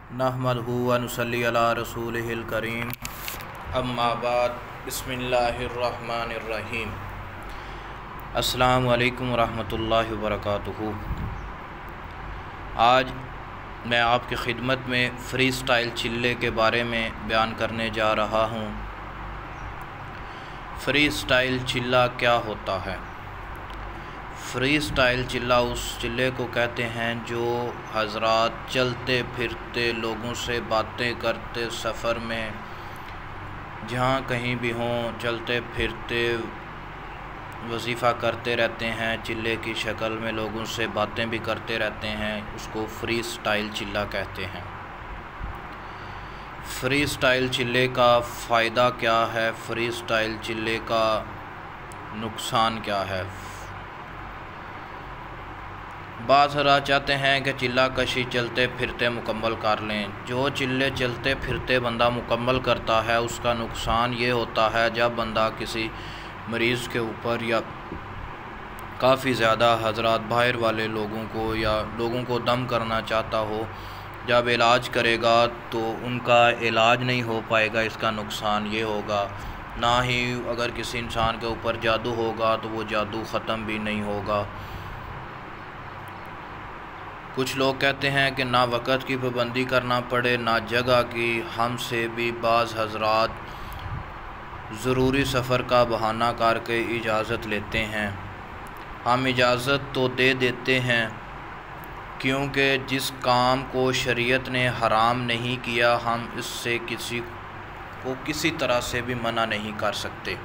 नहमदुहु व नुसल्ली अला रसूलिहिल करीम अम्मा बाद बिस्मिल्लाहिर्रहमानिर्रहीम। अस्सलामु अलैकुम वरहमतुल्लाहि वबरकातुहू। आज मैं आपकी खिदमत में फ़्री स्टाइल चिल्ले के बारे में बयान करने जा रहा हूँ। फ़्री स्टाइल चिल्ला क्या होता है? फ़्री स्टाइल चिल्ला उस चिल्ले को कहते हैं जो हज़रात चलते फिरते लोगों से बातें करते सफ़र में जहाँ कहीं भी हों चलते फिरते वजीफ़ा करते रहते हैं, चिल्ले की शक्ल में लोगों से बातें भी करते रहते हैं, उसको फ़्री स्टाइल चिल्ला कहते हैं। फ़्री स्टाइल चिल्ले का फ़ायदा क्या है? फ़्री स्टाइल चिल्ले का नुकसान क्या है? बाज़ हज़रात चाहते हैं कि चिल्ला कशी चलते फिरते मुकम्मल कर लें। जो चिल्ले चलते फिरते बंदा मुकम्मल करता है उसका नुकसान ये होता है, जब बंदा किसी मरीज़ के ऊपर या काफ़ी ज़्यादा हज़रात बाहर वाले लोगों को या लोगों को दम करना चाहता हो, जब इलाज करेगा तो उनका इलाज नहीं हो पाएगा। इसका नुकसान ये होगा। ना ही अगर किसी इंसान के ऊपर जादू होगा तो वो जादू ख़त्म भी नहीं होगा। कुछ लोग कहते हैं कि ना वक़्त की पाबंदी करना पड़े ना जगह की। हमसे भी बाज़ हज़रात ज़रूरी सफ़र का बहाना करके इजाज़त लेते हैं। हम इजाज़त तो दे देते हैं क्योंकि जिस काम को शरीयत ने हराम नहीं किया हम इससे किसी को किसी तरह से भी मना नहीं कर सकते,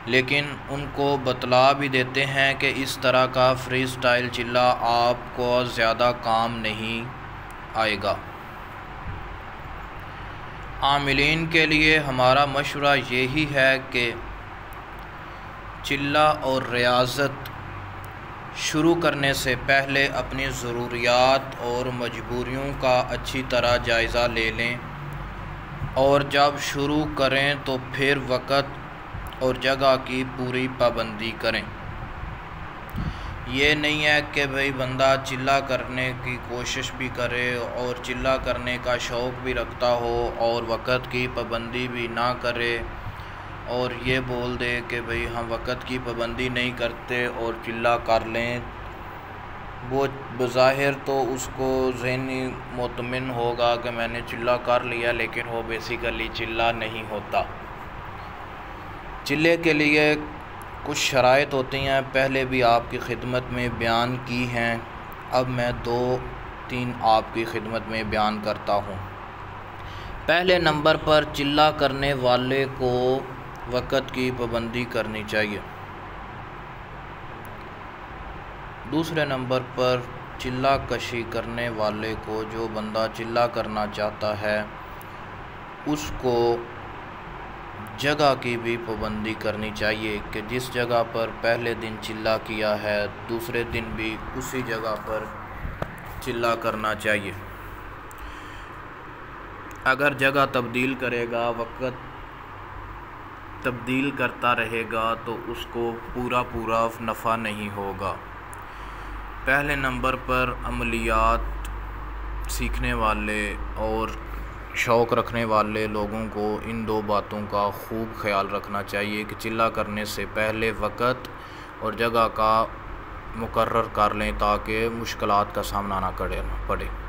लेकिन उनको बतला भी देते हैं कि इस तरह का फ़्री स्टाइल चिल्ला आपको ज़्यादा काम नहीं आएगा। आमिलीन के लिए हमारा मशवरा यही है कि चिल्ला और रियाज़त शुरू करने से पहले अपनी ज़रूरियात और मजबूरियों का अच्छी तरह जायज़ा ले लें, और जब शुरू करें तो फिर वक़्त और जगह की पूरी पाबंदी करें। ये नहीं है कि भाई बंदा चिल्ला करने की कोशिश भी करे और चिल्ला करने का शौक़ भी रखता हो और वक़्त की पाबंदी भी ना करे और ये बोल दे कि भाई हम वक़्त की पाबंदी नहीं करते और चिल्ला कर लें। वो बज़ाहिर तो उसको ज़हनी मुतमिन होगा कि मैंने चिल्ला कर लिया, लेकिन वो बेसिकली चिल्ला नहीं होता। चिल्ले के लिए कुछ शराइत होती हैं, पहले भी आपकी खिदमत में बयान की हैं। अब मैं 2-3 आपकी खिदमत में बयान करता हूँ। पहले नंबर पर चिल्ला करने वाले को वक़्त की पाबंदी करनी चाहिए। दूसरे नंबर पर चिल्ला कशी करने वाले को, जो बंदा चिल्ला करना चाहता है उसको जगह की भी पाबंदी करनी चाहिए कि जिस जगह पर पहले दिन चिल्ला किया है दूसरे दिन भी उसी जगह पर चिल्ला करना चाहिए। अगर जगह तब्दील करेगा, वक़्त तब्दील करता रहेगा तो उसको पूरा नफ़ा नहीं होगा। पहले नंबर पर अमलियात सीखने वाले और शौक़ रखने वाले लोगों को इन 2 बातों का खूब ख्याल रखना चाहिए कि चिल्ला करने से पहले वक़्त और जगह का मुकर्रर कर लें ताकि मुश्किलात का सामना ना करना पड़े।